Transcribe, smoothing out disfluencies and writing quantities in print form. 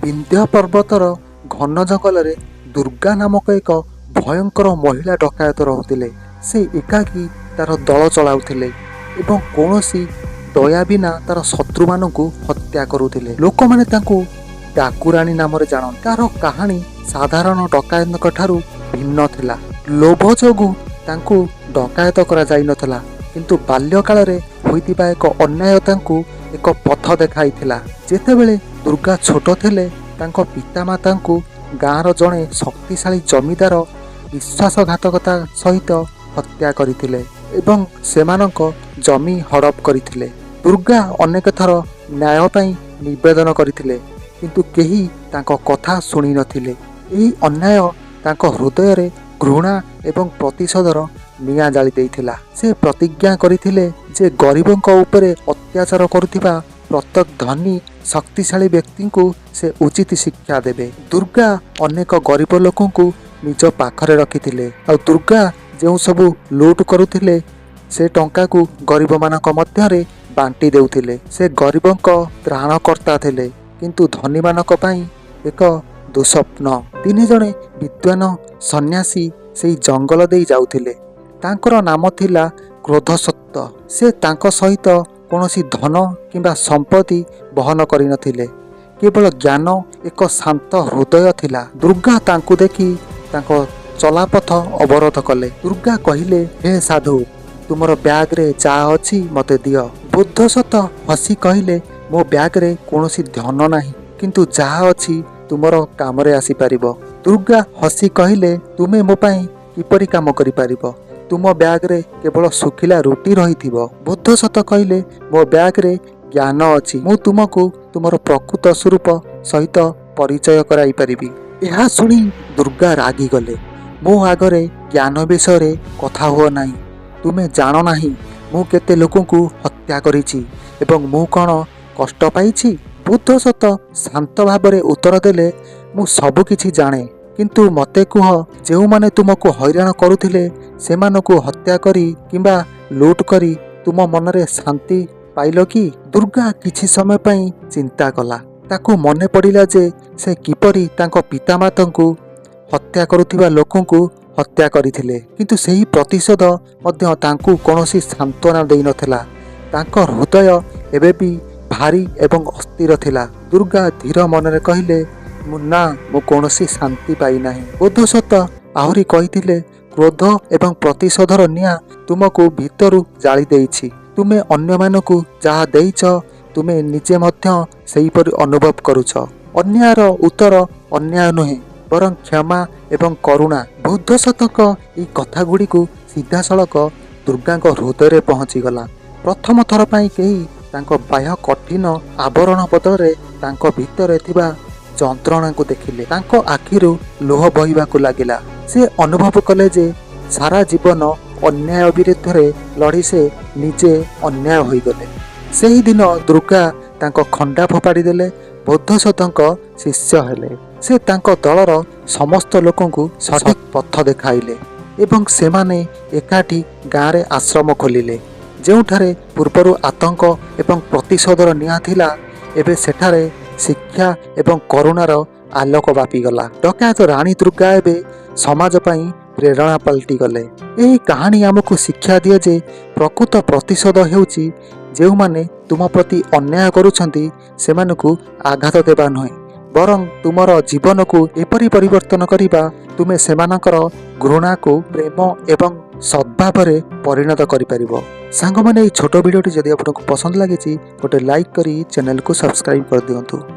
ବିନ୍ଧ୍ୟ ପର୍ବତର ଘନ ଜଙ୍ଗଲରେ ଦୁର୍ଗା ନାମକ ଏକ ଭୟଙ୍କର ମହିଳା ଡକାୟତ ରହୁଥିଲେ। ସେ ଏକାକୀ ତାର ଦଳ ଚଳାଉଥିଲେ ଏବଂ କୌଣସି ଦୟା ବିନା ତାର ଶତ୍ରୁମାନଙ୍କୁ ହତ୍ୟା କରୁଥିଲେ। ଲୋକମାନେ ତାଙ୍କୁ ଡାକୁରାଣୀ ନାମରେ ଜାଣନ୍ତି। ତାର କାହାଣୀ ସାଧାରଣ ଡକାୟତଙ୍କ ଠାରୁ ଭିନ୍ନ ଥିଲା। ଲୋଭ ଯୋଗୁଁ ତାଙ୍କୁ ଡକାୟତ କରାଯାଇନଥିଲା, କିନ୍ତୁ ବାଲ୍ୟକାଳରେ ହୋଇଥିବା ଏକ ଅନ୍ୟାୟ ତାଙ୍କୁ ଏକ ପଥ ଦେଖାଇଥିଲା। ଯେତେବେଳେ ଦୁର୍ଗା ଛୋଟ ଥିଲେ, ତାଙ୍କ ପିତାମାତାଙ୍କୁ ଗାଁର ଜଣେ ଶକ୍ତିଶାଳୀ ଜମିଦାର ବିଶ୍ୱାସଘାତକତା ସହିତ ହତ୍ୟା କରିଥିଲେ ଏବଂ ସେମାନଙ୍କ ଜମି ହଡପ କରିଥିଲେ। ଦୁର୍ଗା ଅନେକ ଥର ନ୍ୟାୟ ପାଇଁ ନିବେଦନ କରିଥିଲେ, କିନ୍ତୁ କେହି ତାଙ୍କ କଥା ଶୁଣି ନଥିଲେ। ଏହି ଅନ୍ୟାୟ ତାଙ୍କ ହୃଦୟରେ ଘୃଣା ଏବଂ ପ୍ରତିଶୋଧର ନିଆଁ ଜାଳି ଦେଇଥିଲା। ସେ ପ୍ରତିଜ୍ଞା କରିଥିଲେ ଯେ ଗରିବଙ୍କ ଉପରେ ଅତ୍ୟାଚାର କରୁଥିବା ପ୍ରତ୍ୟେକ ଧନୀ ଶକ୍ତିଶାଳୀ ବ୍ୟକ୍ତିଙ୍କୁ ସେ ଉଚିତ ଶିକ୍ଷା ଦେବେ। ଦୁର୍ଗା ଅନେକ ଗରିବ ଲୋକଙ୍କୁ ନିଜ ପାଖରେ ରଖିଥିଲେ, ଆଉ ଦୁର୍ଗା ଯେଉଁ ସବୁ ଲୁଟ୍ କରୁଥିଲେ ସେ ଟଙ୍କାକୁ ଗରିବମାନଙ୍କ ମଧ୍ୟରେ ବାଣ୍ଟି ଦେଉଥିଲେ। ସେ ଗରିବଙ୍କ ତ୍ରାଣକର୍ତ୍ତା ଥିଲେ, କିନ୍ତୁ ଧନୀମାନଙ୍କ ପାଇଁ ଏକ ଦୁଃସ୍ୱପ୍ନ। ଦିନେ ଜଣେ ବିଦ୍ୱାନ ସନ୍ନ୍ୟାସୀ ସେହି ଜଙ୍ଗଲ ଦେଇ ଯାଉଥିଲେ। ତାଙ୍କର ନାମ ଥିଲା କ୍ରୋଧସତ୍ତ୍ୱ। ସେ ତାଙ୍କ ସହିତ କୌଣସି ଧନ କିମ୍ବା ସମ୍ପତ୍ତି ବହନ କରିନଥିଲେ, କେବଳ ଜ୍ଞାନ ଏକ ଶାନ୍ତ ହୃଦୟ ଥିଲା। ଦୁର୍ଗା ତାଙ୍କୁ ଦେଖି ତାଙ୍କ ଚଲାପଥ ଅବରୋଧ କଲେ। ଦୁର୍ଗା କହିଲେ, ହେ ସାଧୁ, ତୁମର ବ୍ୟାଗରେ ଯାହା ଅଛି ମୋତେ ଦିଅ। ବୁଦ୍ଧସତ ହସି କହିଲେ, ମୋ ବ୍ୟାଗରେ କୌଣସି ଧନ ନାହିଁ, କିନ୍ତୁ ଯାହା ଅଛି ତୁମର କାମରେ ଆସିପାରିବ। ଦୁର୍ଗା ହସି କହିଲେ, ତୁମେ ମୋ ପାଇଁ କିପରି କାମ କରିପାରିବ? ତୁମ ବ୍ୟାଗରେ କେବଳ ଶୁଖିଲା ରୁଟି ରହିଥିବ। ବୁଦ୍ଧସତ କହିଲେ, ମୋ ବ୍ୟାଗରେ ଜ୍ଞାନ ଅଛି। ମୁଁ ତୁମକୁ ତୁମର ପ୍ରକୃତ ସ୍ୱରୂପ ସହିତ ପରିଚୟ କରାଇ ପାରିବି। ଏହା ଶୁଣି ଦୁର୍ଗା ରାଗିଗଲେ। ମୋ ଆଗରେ ଜ୍ଞାନ ବିଷୟରେ କଥା ହୁଅ ନାହିଁ। ତୁମେ ଜାଣ ନାହିଁ ମୁଁ କେତେ ଲୋକଙ୍କୁ ହତ୍ୟା କରିଛି ଏବଂ ମୁଁ କ'ଣ କଷ୍ଟ ପାଇଛି। ବୁଦ୍ଧସତ ଶାନ୍ତ ଭାବରେ ଉତ୍ତର ଦେଲେ, ମୁଁ ସବୁ କିଛି ଜାଣେ, କିନ୍ତୁ ମୋତେ କୁହ, ଯେଉଁମାନେ ତୁମକୁ ହଇରାଣ କରୁଥିଲେ ସେମାନଙ୍କୁ ହତ୍ୟା କରି କିମ୍ବା ଲୁଟ୍ କରି ତୁମ ମନରେ ଶାନ୍ତି ପାଇଲ କି? ଦୁର୍ଗା କିଛି ସମୟ ପାଇଁ ଚିନ୍ତା କଲା। ତାକୁ ମନେ ପଡ଼ିଲା ଯେ ସେ କିପରି ତାଙ୍କ ପିତାମାତାଙ୍କୁ ହତ୍ୟା କରୁଥିବା ଲୋକଙ୍କୁ ହତ୍ୟା କରିଥିଲେ, କିନ୍ତୁ ସେହି ପ୍ରତିଶୋଧ ମଧ୍ୟ ତାଙ୍କୁ କୌଣସି ସାନ୍ତ୍ୱନା ଦେଇନଥିଲା। ତାଙ୍କ ହୃଦୟ ଏବେ ବି ଭାରୀ ଏବଂ ଅସ୍ଥିର ଥିଲା। ଦୁର୍ଗା ଧୀର ମନରେ କହିଲେ, ନା, ମୁଁ କୌଣସି ଶାନ୍ତି ପାଇନାହିଁ। ବୁଦ୍ଧସତ ଆହୁରି କହିଥିଲେ, କ୍ରୋଧ ଏବଂ ପ୍ରତିଶୋଧର ନିଆଁ ତୁମକୁ ଭିତରୁ ଜାଳି ଦେଇଛି। ତୁମେ ଅନ୍ୟମାନଙ୍କୁ ଯାହା ଦେଇଛ, ତୁମେ ନିଜେ ମଧ୍ୟ ସେହିପରି ଅନୁଭବ କରୁଛ। ଅନ୍ୟାୟର ଉତ୍ତର ଅନ୍ୟାୟ ନୁହେଁ, ବରଂ କ୍ଷମା ଏବଂ କରୁଣା। ବୁଦ୍ଧସତଙ୍କ ଏହି କଥାଗୁଡ଼ିକୁ ସିଧାସଳଖ ଦୁର୍ଗାଙ୍କ ହୃଦୟରେ ପହଞ୍ଚିଗଲା। ପ୍ରଥମ ଥର ପାଇଁ କେହି ତାଙ୍କ ବାହ୍ୟ କଠିନ ଆବରଣ ବଦଳରେ ତାଙ୍କ ଭିତରେ ଥିବା ଯନ୍ତ୍ରଣାକୁ ଦେଖିଲେ। ତାଙ୍କ ଆଖିରୁ ଲୁହ ବହିବାକୁ ଲାଗିଲା। ସେ ଅନୁଭବ କଲେ ଯେ ସାରା ଜୀବନ ଅନ୍ୟାୟ ବିରୁଦ୍ଧରେ ଲଢ଼ି ସେ ନିଜେ ଅନ୍ୟାୟ ହୋଇଗଲେ। ସେହିଦିନ ଦୁର୍ଗା ତାଙ୍କ ଖଣ୍ଡା ଫୋପାଡ଼ି ଦେଲେ, ବୁଦ୍ଧସତଙ୍କ ଶିଷ୍ୟ ହେଲେ। ସେ ତାଙ୍କ ଦଳର ସମସ୍ତ ଲୋକଙ୍କୁ ସଠିକ୍ ପଥ ଦେଖାଇଲେ ଏବଂ ସେମାନେ ଏକାଠି ଗାଁରେ ଆଶ୍ରମ ଖୋଲିଲେ। ଯେଉଁଠାରେ ପୂର୍ବରୁ ଆତଙ୍କ ଏବଂ ପ୍ରତିଶୋଧର ନିଆଁ ଥିଲା, ଏବେ ସେଠାରେ ଶିକ୍ଷା ଏବଂ କରୁଣାର ଆଲୋକ ବ୍ୟାପିଗଲା। ଡକାୟତ ରାଣୀ ଦୁର୍ଗା ଏବେ ସମାଜ ପାଇଁ ପ୍ରେରଣା ପାଲଟିଗଲେ। ଏହି କାହାଣୀ ଆମକୁ ଶିକ୍ଷା ଦିଏ ଯେ ପ୍ରକୃତ ପ୍ରତିଶୋଧ ହେଉଛି ଯେଉଁମାନେ ତୁମ ପ୍ରତି ଅନ୍ୟାୟ କରୁଛନ୍ତି ସେମାନଙ୍କୁ ଆଘାତ ଦେବା ନୁହେଁ, ବରଂ ତୁମର ଜୀବନକୁ ଏପରି ପରିବର୍ତ୍ତନ କରିବା ତୁମେ ସେମାନଙ୍କର ଘୃଣାକୁ ପ୍ରେମ ଏବଂ ସଦ୍ଭାବରେ ପରିଣତ କରିପାରିବ। ସାଙ୍ଗମାନେ, ଏହି ଛୋଟ ଭିଡ଼ିଓଟି ଯଦି ଆପଣଙ୍କୁ ପସନ୍ଦ ଲାଗିଛି, ଗୋଟେ ଲାଇକ୍ କରି ଚ୍ୟାନେଲକୁ ସବସ୍କ୍ରାଇବ୍ କରିଦିଅନ୍ତୁ।